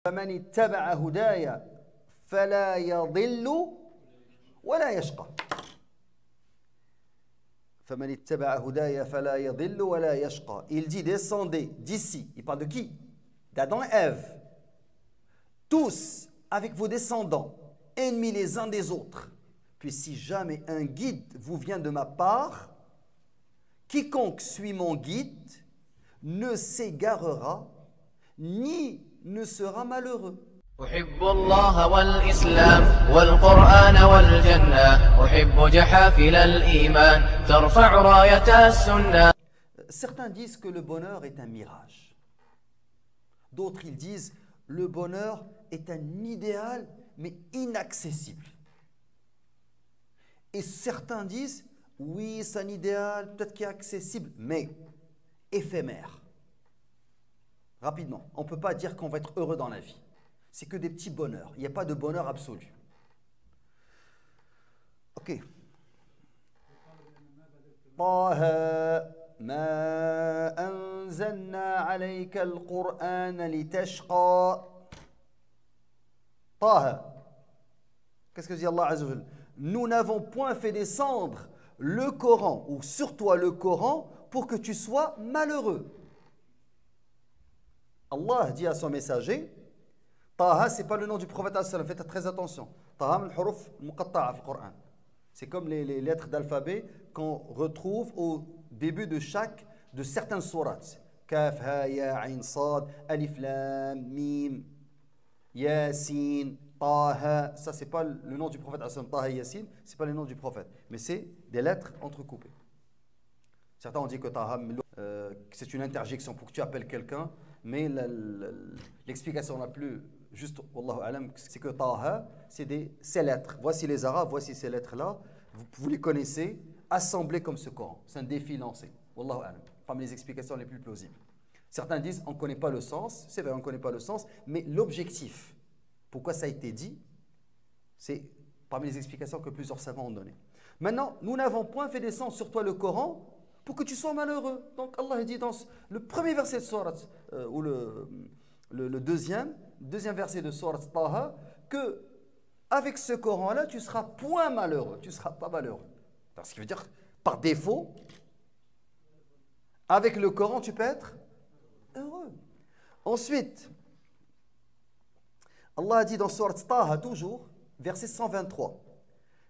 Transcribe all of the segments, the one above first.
فمن اتبع هداي فلا يضل ولا يشقى. فمن اتبع هداي فلا يضل ولا يشقى. Il dit descendez d'ici. Il parle de qui? D'Adam et Ève. Tous avec vos descendants, ennemis les uns des autres. Puis si jamais un guide vous vient de ma part, quiconque suit mon guide ne s'égarera ni ne sera malheureux. أحب الله والإسلام والقرآن والجنة أحب جحافل الإيمان ترفع راية السنة. Certains disent que le bonheur est un mirage. D'autres ils disent le bonheur est un idéal mais inaccessible. Et certains disent oui c'est un idéal peut-être qui est accessible mais éphémère. Rapidement, on ne peut pas dire qu'on va être heureux dans la vie. C'est que des petits bonheurs. Il n'y a pas de bonheur absolu. Ok. طه ما أنزلنا عليك القرآن لتشقى. طه. Qu'est-ce que dit Allah Azza wa Jal? Nous n'avons point fait descendre le Coran, ou sur toi le Coran, pour que tu sois malheureux. Allah dit à son messager, Taha, ce n'est pas le nom du prophète, faites très attention. Taha, min huruf muqatta'a fi Coran. C'est comme les lettres d'alphabet qu'on retrouve au début de certaines sourates. Kaf, ha, ya, ayn, sad, alif, lam, mim, yasin, Taha. Ça, ce n'est pas le nom du prophète, Taha, yasin, ce n'est pas le nom du prophète. Mais c'est des lettres entrecoupées. Certains ont dit que Taha, c'est une interjection pour que tu appelles quelqu'un. Mais l'explication la plus juste, Wallahu alam, c'est que Taha, c'est ces lettres. Voici les Arabes, voici ces lettres-là. Vous les connaissez, assemblées comme ce Coran. C'est un défi lancé. Wallahu alam. Parmi les explications les plus plausibles. Certains disent, on ne connaît pas le sens. C'est vrai, on ne connaît pas le sens. Mais l'objectif, pourquoi ça a été dit, c'est parmi les explications que plusieurs savants ont données. Maintenant, nous n'avons point fait descendre sur toi le Coran pour que tu sois malheureux. Donc Allah dit dans le premier verset de sourate, ou le deuxième verset de sourate Taha, que avec ce Coran-là, tu ne seras point malheureux, tu ne seras pas malheureux. Ce qui veut dire, par défaut, avec le Coran, tu peux être heureux. Ensuite, Allah dit dans sourate Taha, toujours, verset 123,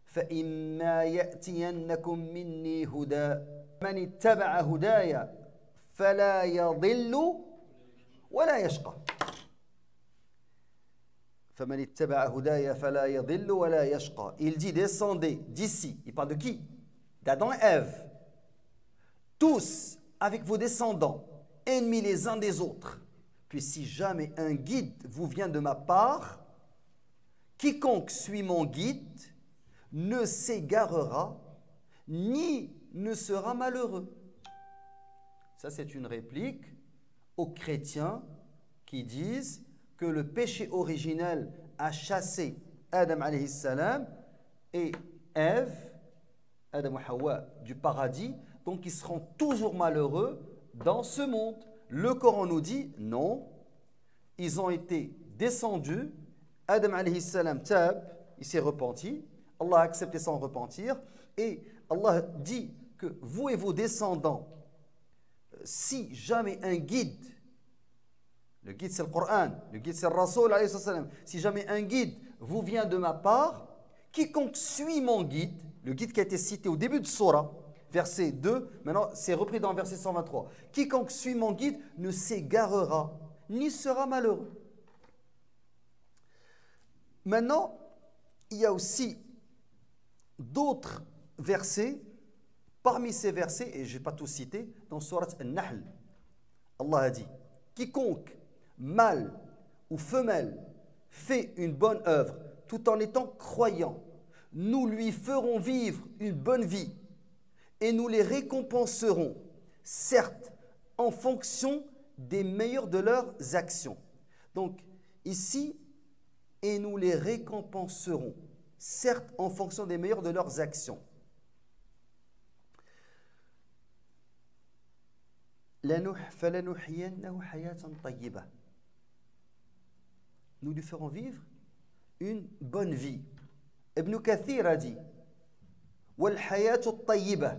فَإِمَّا يَأْتِيَنَّكُم مِّنِّي هُدًى من اتبع هدايا فلا يضل ولا يشقى. فمن اتبع هدايا فلا يضل ولا يشقى. Il dit descendez d'ici. Il parle de qui? D'Adam et Ève. Tous avec vos descendants, ennemis les uns des autres. Puis si jamais un guide vous vient de ma part, quiconque suit mon guide ne s'égarera ni ne sera malheureux. Ça, c'est une réplique aux chrétiens qui disent que le péché originel a chassé Adam alayhi salam et Ève, Adam et Hawa, du paradis, donc ils seront toujours malheureux dans ce monde. Le Coran nous dit non, ils ont été descendus, Adam alayhi salam tab, il s'est repenti, Allah a accepté son repentir, et Allah dit que vous et vos descendants, si jamais un guide, le guide c'est le Coran, le guide c'est le Rasoul, si jamais un guide vous vient de ma part, quiconque suit mon guide, le guide qui a été cité au début de Surah, verset 2, maintenant c'est repris dans le verset 123, quiconque suit mon guide ne s'égarera, ni sera malheureux. Maintenant, il y a aussi d'autres versets. Parmi ces versets, et je ne vais pas tous citer, dans Surat An-Nahl, Allah a dit, quiconque, mâle ou femelle, fait une bonne œuvre tout en étant croyant, nous lui ferons vivre une bonne vie et nous les récompenserons, certes, en fonction des meilleures de leurs actions. Donc, ici, et nous les récompenserons, certes, en fonction des meilleures de leurs actions. فَلَنُحْيِيَنَّهُ حَيَاةً طَيِّبَةً. nous lui ferons vivre une bonne vie. Ibn Kathir a dit وَالْحَيَاةُ الطَّيِّبَةُ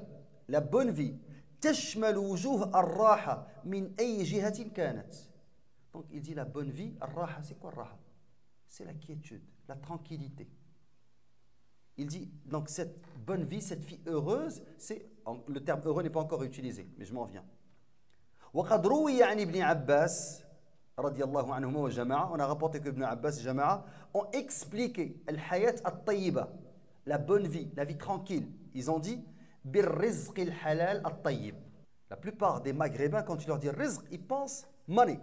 la bonne vie تشمل وجوه الراحة من أي جهة كانت. Donc il dit la bonne vie, الراحة, c'est quoi الراحة? C'est la quiétude, la tranquillité. Il dit donc cette bonne vie, cette vie heureuse, le terme heureux n'est pas encore utilisé, mais je m'en viens. وقد روي عن ابن عباس رضي الله عنهما وجماعة, on a rapporté que Ibn Abbas et Jama'a ont expliqué الحياة الطيبة, la bonne vie, la vie tranquille. Ils ont dit بالرزق الحلال الطيب. La plupart des Maghrébins, quand tu leur dis rizq, ils pensent money.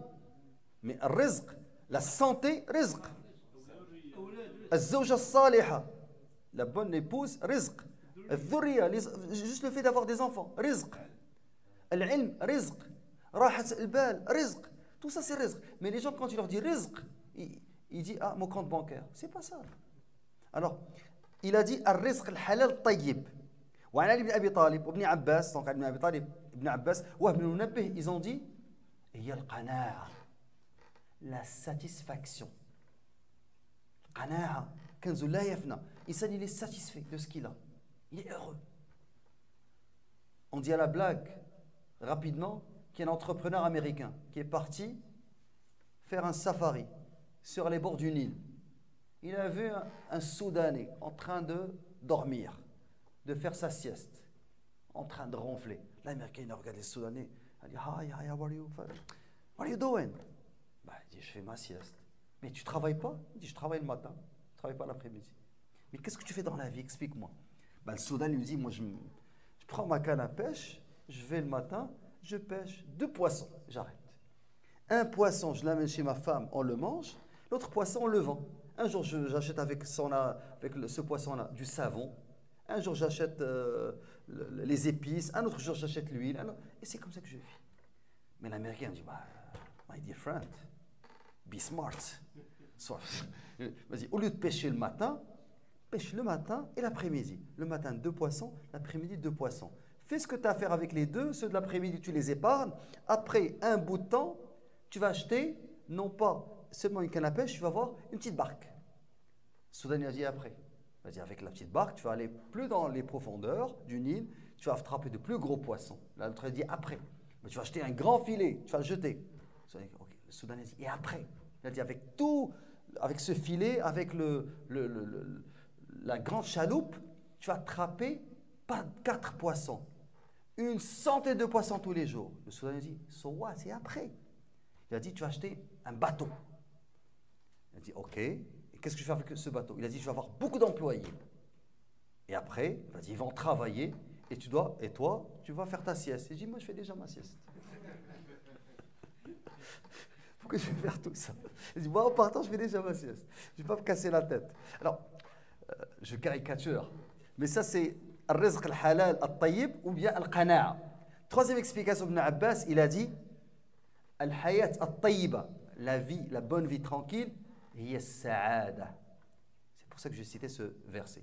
Mais rizq, la santé, rizq. الزوجة الصالحة, la bonne épouse, rizq. الذرية, juste le fait d'avoir des enfants, rizq. العلم, rizq. راحة البال, rizq. Tout ça c'est rizq. Mais les gens, quand tu leur dis rizq, ils disent ah, mon compte bancaire. C'est pas ça. Alors, il a dit الرزق الحلال الطيب. وعن علي بن أبي طالب وابن عباس, donc علي بن أبي طالب, ابن عباس, وهب بن منبه, ils ont dit هي القناعة, la satisfaction. القناعة كنز لا يفنى. Insan, il est satisfait de ce qu'il a. Il est heureux. On dit à la blague, rapidement, qu'il y a un entrepreneur américain qui est parti faire un safari sur les bords du Nil. Il a vu un Soudanais en train de dormir, de faire sa sieste, en train de ronfler. L'Américain, il regarde les Soudanais. Il dit, hi, how are you? What are you doing? Ben, il dit, je fais ma sieste. Mais tu ne travailles pas? Il dit, je travaille le matin, je ne travaille pas l'après-midi. Mais qu'est-ce que tu fais dans la vie? Explique-moi. Ben, le Soudanais lui dit, moi, je prends ma canne à pêche, je vais le matin, je pêche 2 poissons, j'arrête. Un poisson, je l'amène chez ma femme, on le mange. L'autre poisson, on le vend. Un jour, j'achète avec ce poisson-là du savon. Un jour, j'achète les épices. Un autre jour, j'achète l'huile. Et c'est comme ça que je vis. Mais l'Américain dit, my dear friend, be smart. Vas-y, au lieu de pêcher le matin, pêche le matin et l'après-midi. Le matin, 2 poissons. L'après-midi, 2 poissons. Fais ce que tu as à faire avec les deux. Ceux de l'après-midi, tu les épargnes. Après un bout de temps, tu vas acheter, non pas seulement une canne à pêche, tu vas avoir une petite barque. Soudanais a dit après. Vas-y, avec la petite barque, tu vas aller plus dans les profondeurs du Nil, tu vas attraper de plus gros poissons. L'autre a dit après. Mais tu vas acheter un grand filet, tu vas le jeter. Le Soudanais a dit, et après? Il a dit, avec tout, avec ce filet, avec la grande chaloupe, tu vas attraper pas 4 poissons, 100 de poissons tous les jours. Le Soudanais a dit, so what? C'est après. Il a dit, tu vas acheter un bateau. Il a dit, ok. Et qu'est-ce que je fais avec ce bateau? Il a dit, je vais avoir beaucoup d'employés. Et après, il a dit, ils vont travailler et toi, tu vas faire ta sieste. Il dit, moi, je fais déjà ma sieste. Pourquoi je vais faire tout ça? Il dit, moi, en partant, je fais déjà ma sieste. Je ne vais pas me casser la tête. Alors, je caricature. Mais ça, c'est الرزق الحلال الطيب ou bien القناعة. Troisième explication d'Ibn Abbas, il a dit الحياة الطيبة, la vie, la bonne vie tranquille, هي السعادة. C'est pour ça que j'ai cité ce verset.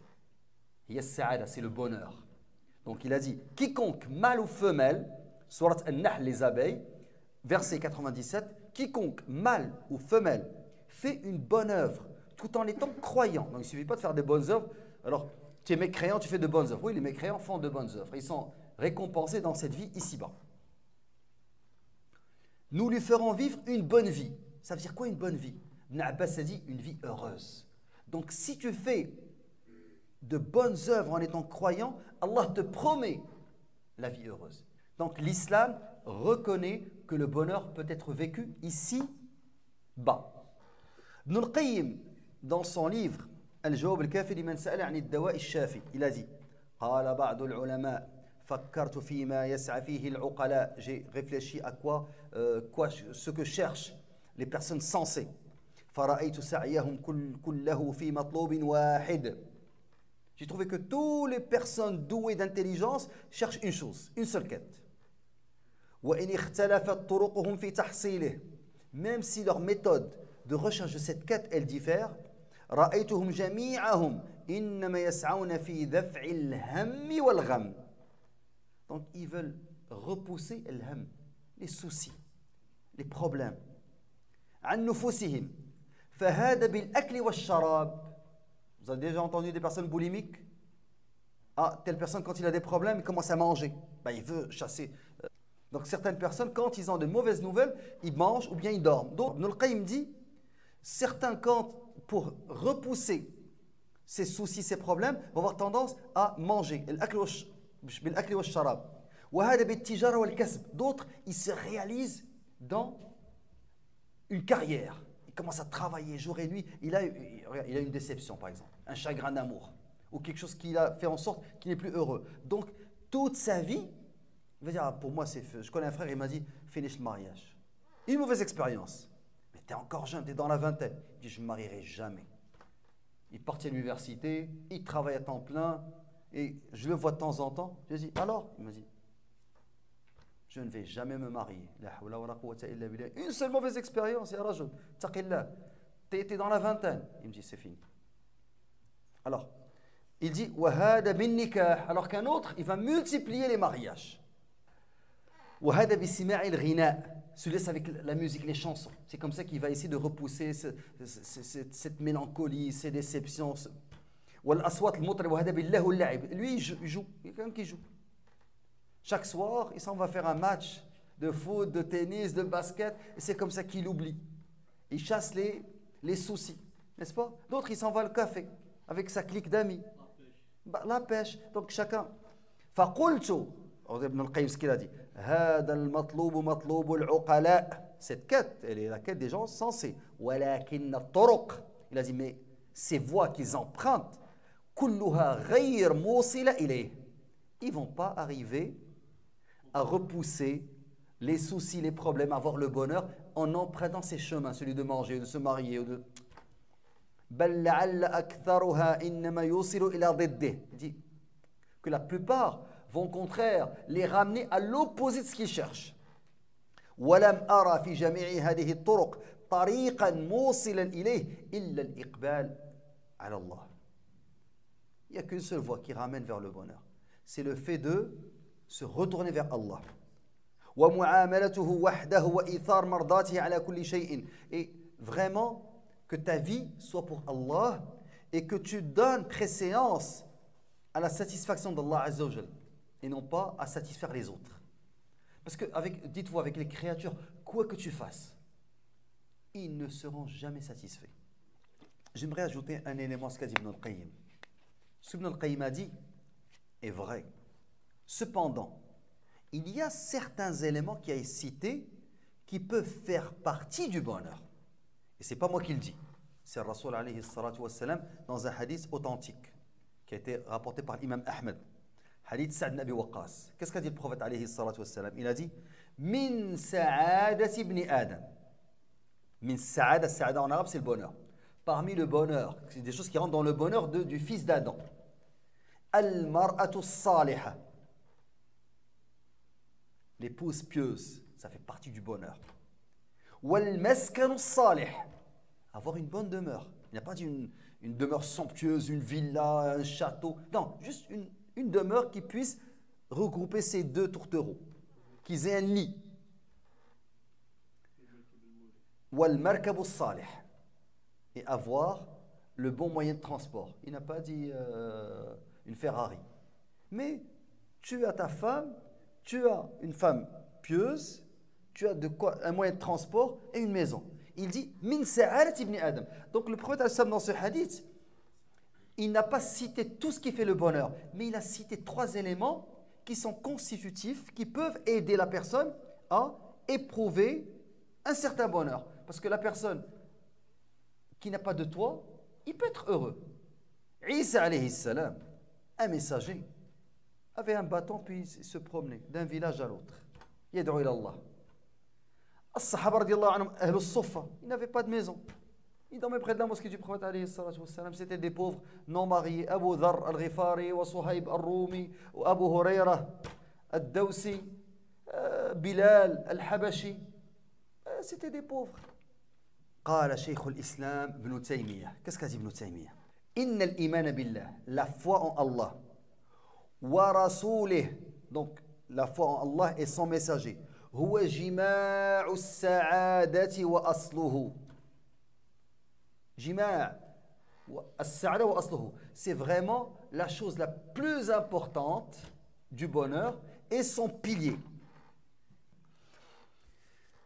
هي السعادة, c'est le bonheur. Donc il a dit quiconque mâle ou femelle, Surat An-Nahl, les abeilles, verset 97, quiconque mâle ou femelle fait une bonne œuvre tout en étant croyant. Donc il ne suffit pas de faire des bonnes œuvres. Alors, tu es mécréant, tu fais de bonnes œuvres. Oui, les mécréants font de bonnes œuvres. Ils sont récompensés dans cette vie ici-bas. Nous lui ferons vivre une bonne vie. Ça veut dire quoi une bonne vie? Ibn Abbas a dit une vie heureuse. Donc si tu fais de bonnes œuvres en étant croyant, Allah te promet la vie heureuse. Donc l'islam reconnaît que le bonheur peut être vécu ici-bas. Ibn al-Qayyim, dans son livre الجواب الكافي لمن سأل عن الدواء الشافي, il a dit قال بعض العلماء فكرت فيما يسعى فيه العقلاء, j'ai réfléchi à quoi ce que cherchent les personnes sensées, فرأيت سعيهم كله في مطلوب واحد, j'ai trouvé que toutes les personnes douées d'intelligence cherchent une chose, une seule quête. وإن اختلفت طرقهم في تحصيله, même si leur méthode de recherche de cette quête elle diffère, رأيتهم جميعهم إنما يسعون في دفع الهم والغم. Donc ils veulent repousser الهم, les soucis, les problèmes. عن نفوسهم فهذا بالأكل والشراب. Vous avez déjà entendu des personnes boulimiques? Ah, telle personne, quand il a des problèmes, il commence à manger. Ben, il veut chasser. Donc, certaines personnes, quand ils ont de mauvaises nouvelles, ils mangent ou bien ils dorment. Donc, Ibn al-Qayyim dit, certains, pour repousser ces soucis, ces problèmes, vont avoir tendance à manger. D'autres, ils se réalisent dans une carrière. Il commence à travailler jour et nuit. Il a une déception, par exemple, un chagrin d'amour, ou quelque chose qui a fait en sorte qu'il n'est plus heureux. Donc, toute sa vie, il va dire, ah, pour moi, c'est fait. Je connais un frère, il m'a dit, finish le mariage. Une mauvaise expérience. Mais tu es encore jeune, tu es dans la vingtaine. Il dit, je ne me marierai jamais. Il part à l'université, il travaille à temps plein, et je le vois de temps en temps. Je lui dis, alors? Il m'a dit, je ne vais jamais me marier. Une seule mauvaise expérience, ya rajul, taqillah. Tu étais dans la vingtaine. Il me dit, c'est fini. Alors, il dit, wahada bin nikah. Alors qu'un autre, il va multiplier les mariages. Wahada bi sima'i al-ghina. Se laisse avec la musique, les chansons. C'est comme ça qu'il va essayer de repousser cette mélancolie, ces déceptions. Wal-aswat al-mutrib wahada billahu al-la'ib. Lui, il joue. Il y a quelqu'un qui joue. Chaque soir, il s'en va faire un match de foot, de tennis, de basket, et c'est comme ça qu'il oublie. Il chasse les soucis, n'est-ce pas? D'autres, il s'en va au café avec sa clique d'amis. La pêche. Donc chacun. فَقُلْتُ, Ibn al-Qayyim, ce qu'il a dit, هَذَا الْمَطْلُوبُ مَطْلُوبُ الْعُقَلَاء. Cette quête, elle est la quête des gens sensés. وَلَكِنَّ الطُّرُقِ. Il a dit, mais ces voies qu'ils empruntent, كُلُّهَا غَيْرْ مُوصِلَ إِلَيْهِ. Ils ne vont pas arriver à repousser les soucis, les problèmes, avoir le bonheur en empruntant ces chemins, celui de manger, de se marier ou de... Il dit que la plupart vont au contraire les ramener à l'opposé de ce qu'ils cherchent. Il n'y a qu'une seule voie qui ramène vers le bonheur. C'est le fait de se retourner vers Allah. Et vraiment que ta vie soit pour Allah et que tu donnes préséance à la satisfaction d'Allah Azza wa Jal et non pas à satisfaire les autres. Parce que, dites-vous, avec les créatures, quoi que tu fasses, ils ne seront jamais satisfaits. J'aimerais ajouter un élément à ce qu'a dit Ibn al-Qayyim. Ce qu'Ibn al-Qayyim a dit est vrai. Cependant, il y a certains éléments qui a cités qui peuvent faire partie du bonheur. Et ce n'est pas moi qui le dis. C'est le Rasoul alayhi salatu wassalam dans un hadith authentique qui a été rapporté par l'imam Ahmed. Hadith Sa'd ibn Abi Waqqas. Qu'est-ce qu'a dit le prophète alayhi salatu wassalam? Il a dit Min sa'adati ibn Adam. Min sa'ada, sa'ada en arabe c'est le bonheur. Parmi le bonheur, c'est des choses qui rentrent dans le bonheur du fils d'Adam. Al-mar'atu salihah. L'épouse pieuse, ça fait partie du bonheur. Wal-maskanu salih. Avoir une bonne demeure. Il n'a pas dit une demeure somptueuse, une villa, un château. Non, juste une demeure qui puisse regrouper ces deux tourtereaux. Qu'ils aient un nid. Wal-markabu salih. Et avoir le bon moyen de transport. Il n'a pas dit une Ferrari. Mais tu as ta femme, tu as une femme pieuse, tu as de quoi, un moyen de transport et une maison. Il dit Min sa'arat ibn Adam. Donc le prophète dans ce hadith, il n'a pas cité tout ce qui fait le bonheur, mais il a cité 3 éléments qui sont constitutifs, qui peuvent aider la personne à éprouver un certain bonheur. Parce que la personne qui n'a pas de toit, il peut être heureux. Isa alayhi salam, un messager, avait un bâton puis il se promenait d'un village à l'autre. Yad'u ila Allah. As-sahaba radiyallahu anhum, ahl as-suffa, ils n'avaient pas de maison. Ils dormaient près de la mosquée du prophète alayhi salatu wassalam. C'était des pauvres non mariés. Abu Dharr al-Ghifari, wa Suhayb al-Rumi, wa Abu Huraira al-Dawsi, Bilal al-Habashi. C'était des pauvres. قال شيخ الإسلام ابن تيمية. Qu'est-ce qu'a dit Ibn Taymiyyah? إن الإيمان بالله, la foi en Allah, ورسوله, donc la foi en Allah et son messager, هو جماع السعادة وأصله. جماع السعادة وأصله. C'est vraiment la chose la plus importante du bonheur et son pilier.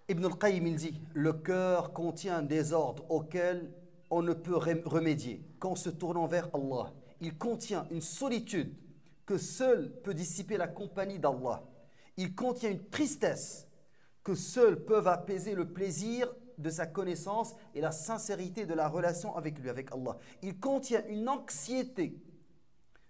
Ibn al-Qayyim il dit, le cœur contient un désordre auquel on ne peut remédier qu'en se tournant vers Allah. Il contient une solitude que seul peut dissiper la compagnie d'Allah. Il contient une tristesse que seuls peuvent apaiser le plaisir de sa connaissance et la sincérité de la relation avec lui, avec Allah. Il contient une anxiété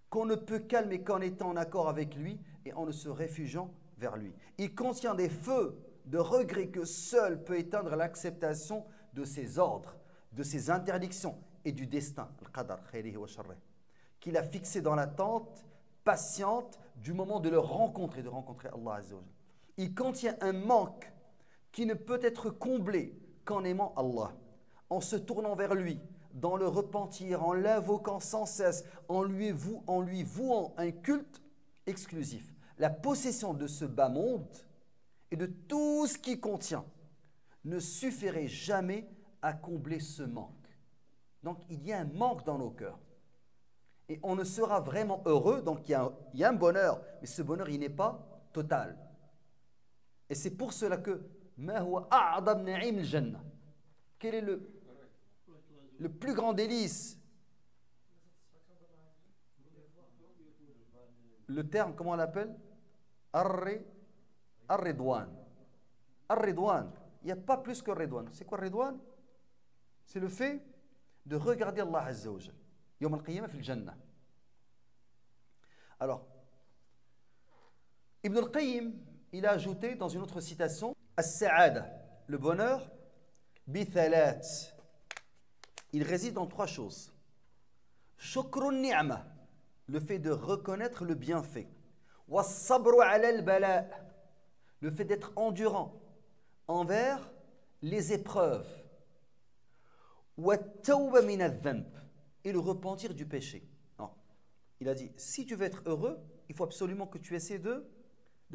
qu'on ne peut calmer qu'en étant en accord avec lui et en ne se réfugiant vers lui. Il contient des feux de regret que seul peut éteindre l'acceptation de ses ordres, de ses interdictions et du destin, qu'il a fixé dans l'attente patiente du moment de le rencontrer, de rencontrer Allah Azza wa Jalla. Il contient un manque qui ne peut être comblé qu'en aimant Allah, en se tournant vers lui, dans le repentir, en l'invoquant sans cesse, en lui vouant un culte exclusif. La possession de ce bas monde et de tout ce qu'il contient ne suffirait jamais à combler ce manque. Donc il y a un manque dans nos cœurs. Et on ne sera vraiment heureux, donc il y a un bonheur, mais ce bonheur il n'est pas total. Et c'est pour cela que quel est le plus grand délice? Le terme, comment on l'appelle? Ar-Ridwan. Ar-Ridwan. Il n'y a pas plus que Ridwan. C'est quoi Ridwan? C'est le fait de regarder Allah Azza wa Jalla. Yawm al-Qiyamah fil Jannah. Alors, Ibn al-Qayyim, il a ajouté dans une autre citation, As-Sa'ada, le bonheur, bithalat. Il réside dans trois choses. Shukrun ni'ma, le fait de reconnaître le bienfait. Was-sabru ala al-bala, le fait d'être endurant envers les épreuves. Wat-tawba min adh-dhanb, et le repentir du péché. Non. Il a dit, si tu veux être heureux, il faut absolument que tu essaies de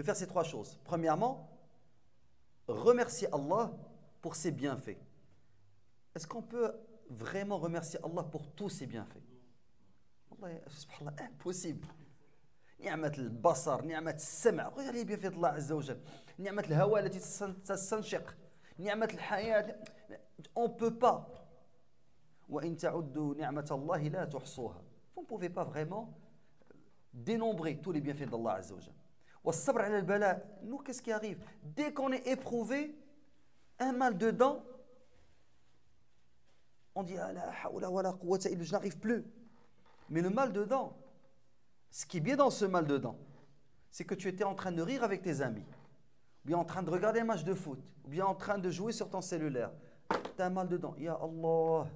faire ces trois choses. Premièrement, remercier Allah pour ses bienfaits. Est-ce qu'on peut vraiment remercier Allah pour tous ses bienfaits? Subhanallah, impossible. نعمة البصر، نعمة السمع، regardez les bienfaits d'Allah Azza wa Jalla. نعمة الهواء التي تستنشق، نعمة الحياة. On ne peut pas. وإن تعدوا نعمة الله لا تحصوها. Vous ne pouvez pas vraiment dénombrer tous les bienfaits d'Allah Azza wa Jalla. والصبر على البلاء. Nous, qu'est-ce qui arrive? Dès qu'on est éprouvé, un mal de dents, on dit ah la hawla wa la quwwata illa billah, je n'arrive plus. Mais le mal de dents, ce qui est bien dans ce mal de dents, c'est que tu étais en train de rire avec tes amis, ou bien en train de regarder un match de foot, ou bien en train de jouer sur ton cellulaire. Tu as un mal de dents. Ya Allah,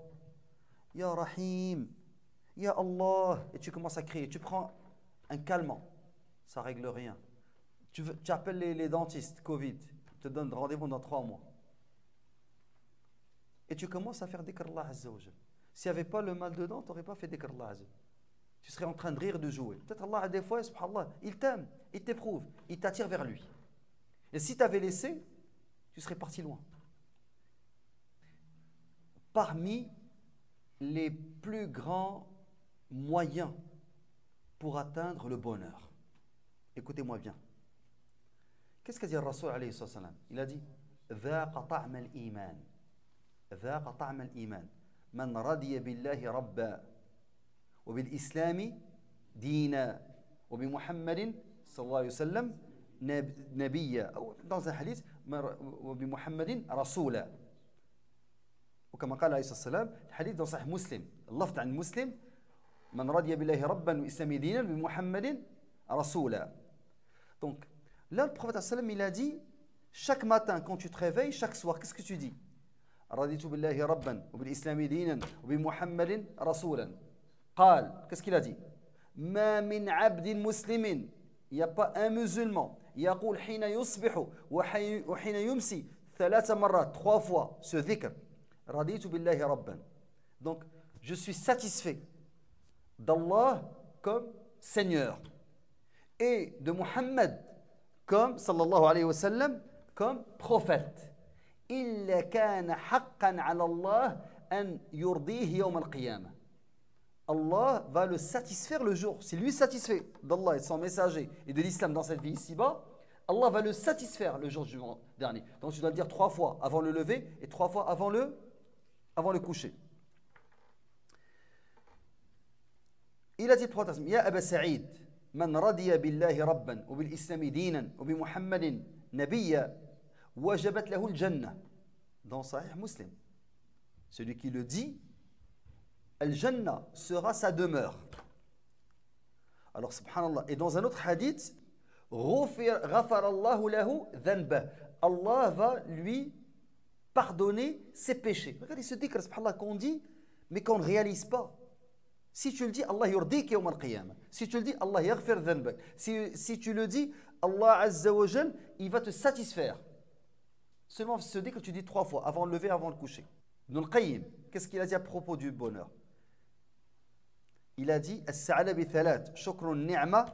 Ya Rahim, Ya Allah. Et tu commences à crier. Tu prends un calmant. Ça ne règle rien. Tu appelles les dentistes, Covid, ils te donnent rendez-vous dans 3 mois. Et tu commences à faire dhikr Allah Azza wa Jalla. S'il n'y avait pas le mal de dents, tu n'aurais pas fait dhikr Allah Azza wa Jalla. Tu serais en train de rire, de jouer. Peut-être Allah, des fois, subhanallah, il t'aime, il t'éprouve, il t'attire vers lui. Et si tu avais laissé, tu serais parti loin. Parmi les plus grands moyens pour atteindre le bonheur, écoutez-moi bien. Qu'est-ce qu'a dit le Rasoul alayhi salam? Il a dit ذاق طعم الإيمان ذاق طعم الإيمان من رضي بالله ربا وبالإسلام دينا وبمحمد صلى الله عليه وسلم نبيا أو dans un hadith وبمحمد رسولا وكما قال عليه الصلاة والسلام الحديث dans صحيح مسلم اللفظ عن مسلم من رضي بالله ربا والإسلام دينا وبمحمد رسولا. Donc là le prophète sallam il a dit chaque matin quand tu te réveilles, chaque soir, qu'est-ce que tu dis? رضيت بالله ربا وبالإسلام دينا وبمحمد رسولا. قال, qu'est-ce qu'il a dit? ما من عبد مسلم, il n'y a pas un musulman, يقول حين يصبح وحين يمسي 3 مرات, 3 fois ce dhikr, رضيت بالله ربا. Donc je suis satisfait d'Allah comme Seigneur et de Muhammad comme sallallahu alayhi wa sallam comme prophète. إلا كان حقا على الله أن يرضيه يوم القيامة. Allah va le satisfaire le jour. Si lui est satisfait d'Allah et de son messager et de l'islam dans cette vie ici-bas, Allah va le satisfaire le jour du dernier. Donc tu dois le dire 3 fois avant le lever et 3 fois avant le coucher. Il a dit 3 tasm. Ya Aba Sa'id, man radiya billahi rabban wa bil islami dinan wa bi Muhammadin nabiyya wajabat lahu al-jannah. Dans Sahih Muslim. Celui qui le dit, Al-Jannah sera sa demeure. Alors, subhanallah, et dans un autre hadith, Ghafarallahu lahu dhanbah. Allah va lui pardonner ses péchés. Regardez ce dhikr, subhanallah, qu'on dit, mais qu'on ne réalise pas. Si tu le dis, Allah yurdik yawm al-qiyamah. Si tu le dis, Allah yaghfir dhanbak. Si tu le dis, Allah Azza wa Jal, il va te satisfaire. Seulement ce dhikr, tu dis 3 fois, avant le lever, avant le coucher. Ibn al-Qayyim, qu'est-ce qu'il a dit à propos du bonheur? Il a dit As-sa'ada bi thalat, shukru ni'ma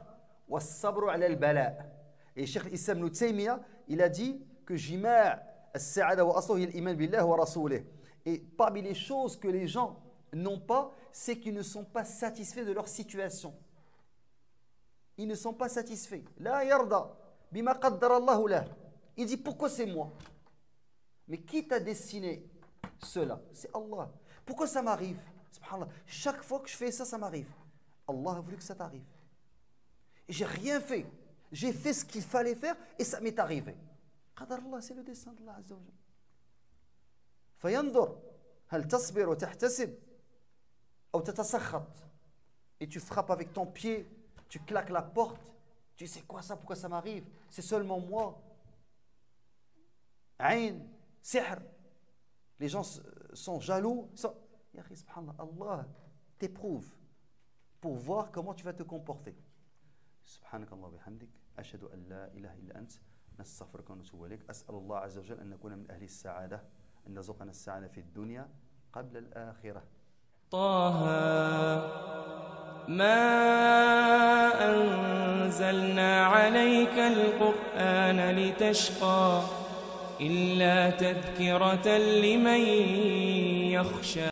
wa sabru ala al-bala. Et Cheikh Islam Ibn Taymiyyah, il a dit que jima' as-sa'ada wa asluhu al-iman billah wa rasulih. Et parmi les choses que les gens n'ont pas, c'est qu'ils ne sont pas satisfaits de leur situation. Ils ne sont pas satisfaits. La yarda bima qaddara Allahu lah. Il dit pourquoi c'est moi? Mais qui t'a destiné cela? C'est Allah. Pourquoi ça m'arrive? Subhanallah. Chaque fois que je fais ça, ça m'arrive. Allah a voulu que ça t'arrive. Et j'ai rien fait. J'ai fait ce qu'il fallait faire et ça m'est arrivé. Qadar Allah, c'est le destin d'Allah Azza wa Jal. Fayandur, hal tasbir wa tahtasib, ou tatasakhat. Et tu frappes avec ton pied, tu claques la porte. Tu sais quoi ça? Pourquoi ça m'arrive? C'est seulement moi. Ain, sihr. Les gens sont jaloux. Allah t'éprouve pour voir comment tu vas te comporter. Subhanakallah wa bihamdik, ashhadu an la ilaha illa ant, nastaghfiruka wa natubu ilayk. As'al Allah azza wa jalla an nakuna min ahli as-sa'adah, an narzuqana as-sa'adah fi ad-dunya qabla al-akhirah. طه ما أنزلنا عليك القرآن لتشقى إلا تذكرة لمن يخشى